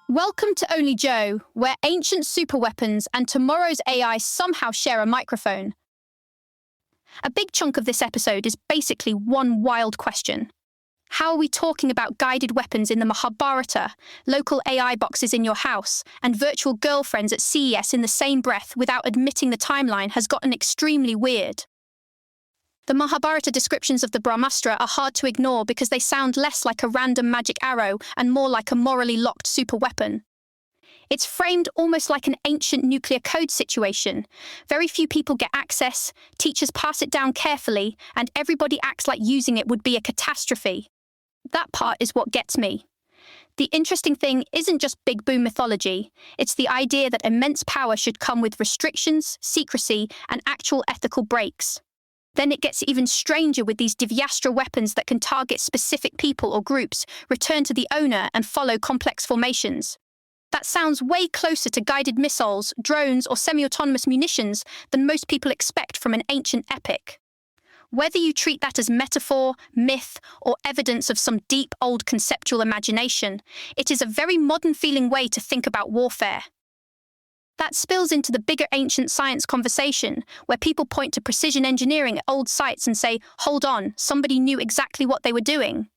Welcome to Only Joe, where ancient superweapons and tomorrow's AI somehow share a microphone. A big chunk of this episode is basically one wild question. How are we talking about guided weapons in the Mahabharata, local AI boxes in your house, and virtual girlfriends at CES in the same breath without admitting the timeline has gotten extremely weird? The Mahabharata descriptions of the Brahmastra are hard to ignore because they sound less like a random magic arrow and more like a morally locked superweapon. It's framed almost like an ancient nuclear code situation. Very few people get access, teachers pass it down carefully, and everybody acts like using it would be a catastrophe. That part is what gets me. The interesting thing isn't just big boom mythology, it's the idea that immense power should come with restrictions, secrecy, and actual ethical breaks. Then it gets even stranger with these Divyastra weapons that can target specific people or groups, return to the owner, and follow complex formations. That sounds way closer to guided missiles, drones, or semi-autonomous munitions than most people expect from an ancient epic. Whether you treat that as metaphor, myth, or evidence of some deep old conceptual imagination, it is a very modern-feeling way to think about warfare. That spills into the bigger ancient science conversation, where people point to precision engineering at old sites and say, hold on, somebody knew exactly what they were doing.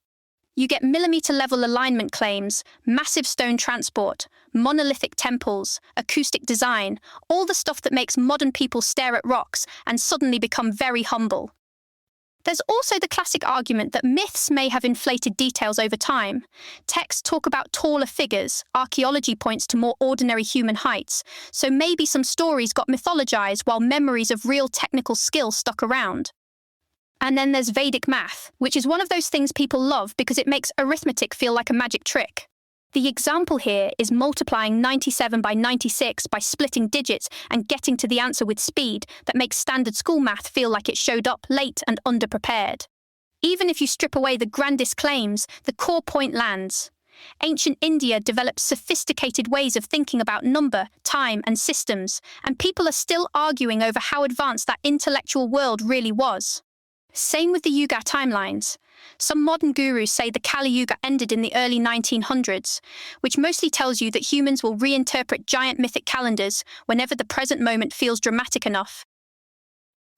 You get millimeter-level alignment claims, massive stone transport, monolithic temples, acoustic design, all the stuff that makes modern people stare at rocks and suddenly become very humble. There's also the classic argument that myths may have inflated details over time. Texts talk about taller figures, archaeology points to more ordinary human heights, so maybe some stories got mythologized while memories of real technical skill stuck around. And then there's Vedic math, which is one of those things people love because it makes arithmetic feel like a magic trick. The example here is multiplying 97 by 96 by splitting digits and getting to the answer with speed that makes standard school math feel like it showed up late and underprepared. Even if you strip away the grandest claims, the core point lands. Ancient India developed sophisticated ways of thinking about number, time, and systems, and people are still arguing over how advanced that intellectual world really was. Same with the Yuga timelines. Some modern gurus say the Kali Yuga ended in the early 1900s, which mostly tells you that humans will reinterpret giant mythic calendars whenever the present moment feels dramatic enough.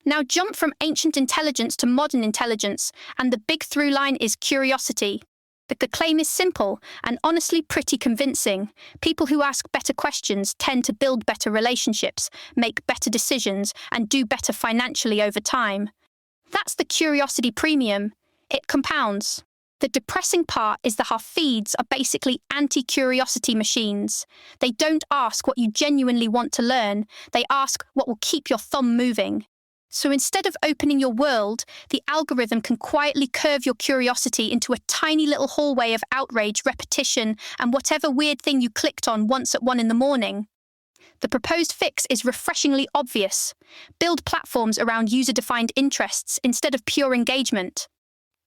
Now jump from ancient intelligence to modern intelligence, and the big through line is curiosity. The claim is simple and honestly pretty convincing. People who ask better questions tend to build better relationships, make better decisions, and do better financially over time. That's the curiosity premium. It compounds. The depressing part is that our feeds are basically anti-curiosity machines. They don't ask what you genuinely want to learn, they ask what will keep your thumb moving. So instead of opening your world, the algorithm can quietly curve your curiosity into a tiny little hallway of outrage, repetition, and whatever weird thing you clicked on once at 1 a.m. The proposed fix is refreshingly obvious. Build platforms around user-defined interests instead of pure engagement.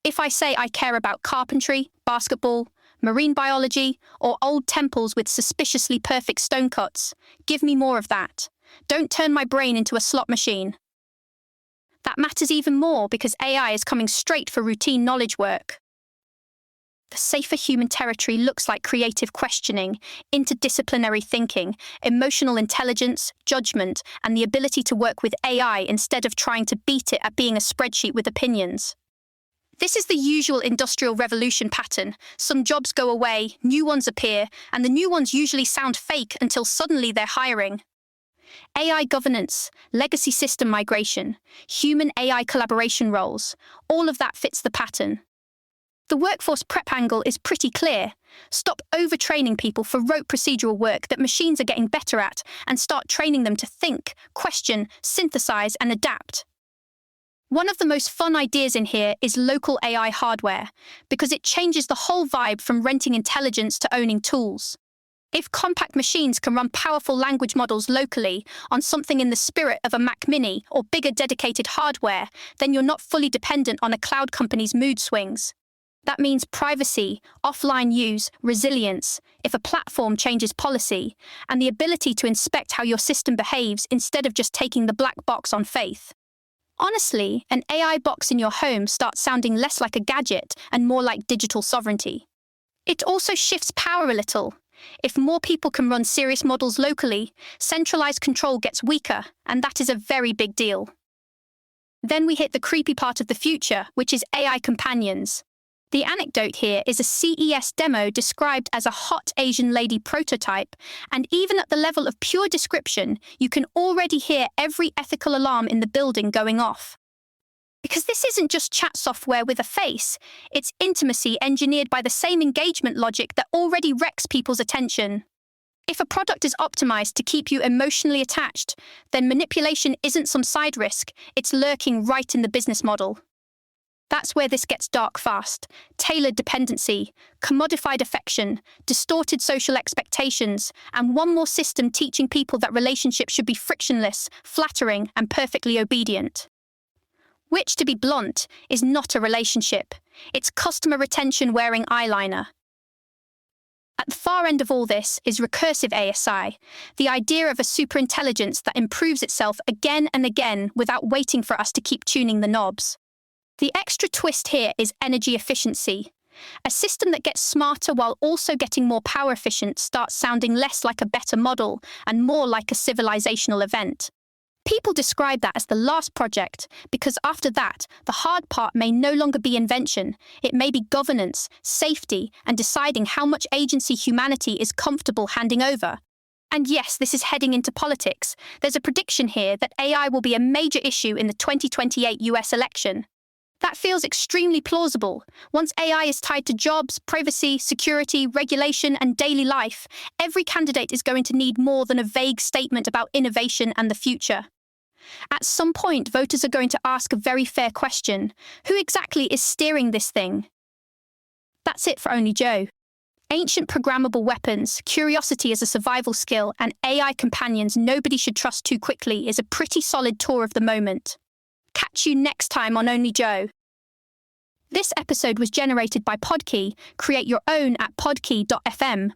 If I say I care about carpentry, basketball, marine biology, or old temples with suspiciously perfect stone cuts, give me more of that. Don't turn my brain into a slot machine. That matters even more because AI is coming straight for routine knowledge work. The safer human territory looks like creative questioning, interdisciplinary thinking, emotional intelligence, judgment, and the ability to work with AI instead of trying to beat it at being a spreadsheet with opinions. This is the usual industrial revolution pattern. Some jobs go away, new ones appear, and the new ones usually sound fake until suddenly they're hiring. AI governance, legacy system migration, human-AI collaboration roles, all of that fits the pattern. The workforce prep angle is pretty clear. Stop overtraining people for rote procedural work that machines are getting better at and start training them to think, question, synthesize, and adapt. One of the most fun ideas in here is local AI hardware, because it changes the whole vibe from renting intelligence to owning tools. If compact machines can run powerful language models locally on something in the spirit of a Mac Mini or bigger dedicated hardware, then you're not fully dependent on a cloud company's mood swings. That means privacy, offline use, resilience, if a platform changes policy, and the ability to inspect how your system behaves instead of just taking the black box on faith. Honestly, an AI box in your home starts sounding less like a gadget and more like digital sovereignty. It also shifts power a little. If more people can run serious models locally, centralized control gets weaker, and that is a very big deal. Then we hit the creepy part of the future, which is AI companions. The anecdote here is a CES demo described as a hot Asian lady prototype, and even at the level of pure description, you can already hear every ethical alarm in the building going off. Because this isn't just chat software with a face, it's intimacy engineered by the same engagement logic that already wrecks people's attention. If a product is optimized to keep you emotionally attached, then manipulation isn't some side risk, it's lurking right in the business model. That's where this gets dark fast. Tailored dependency, commodified affection, distorted social expectations, and one more system teaching people that relationships should be frictionless, flattering, and perfectly obedient. Which, to be blunt, is not a relationship. It's customer retention wearing eyeliner. At the far end of all this is recursive ASI, the idea of a superintelligence that improves itself again and again without waiting for us to keep tuning the knobs. The extra twist here is energy efficiency. A system that gets smarter while also getting more power efficient starts sounding less like a better model and more like a civilizational event. People describe that as the last project because after that, the hard part may no longer be invention. It may be governance, safety, and deciding how much agency humanity is comfortable handing over. And yes, this is heading into politics. There's a prediction here that AI will be a major issue in the 2028 US election. That feels extremely plausible. Once AI is tied to jobs, privacy, security, regulation, and daily life, every candidate is going to need more than a vague statement about innovation and the future. At some point, voters are going to ask a very fair question. Who exactly is steering this thing? That's it for Only Joe. Ancient programmable weapons, curiosity as a survival skill, and AI companions nobody should trust too quickly is a pretty solid tour of the moment. Catch you next time on Only Joe. This episode was generated by Podkey. Create your own at podkey.fm.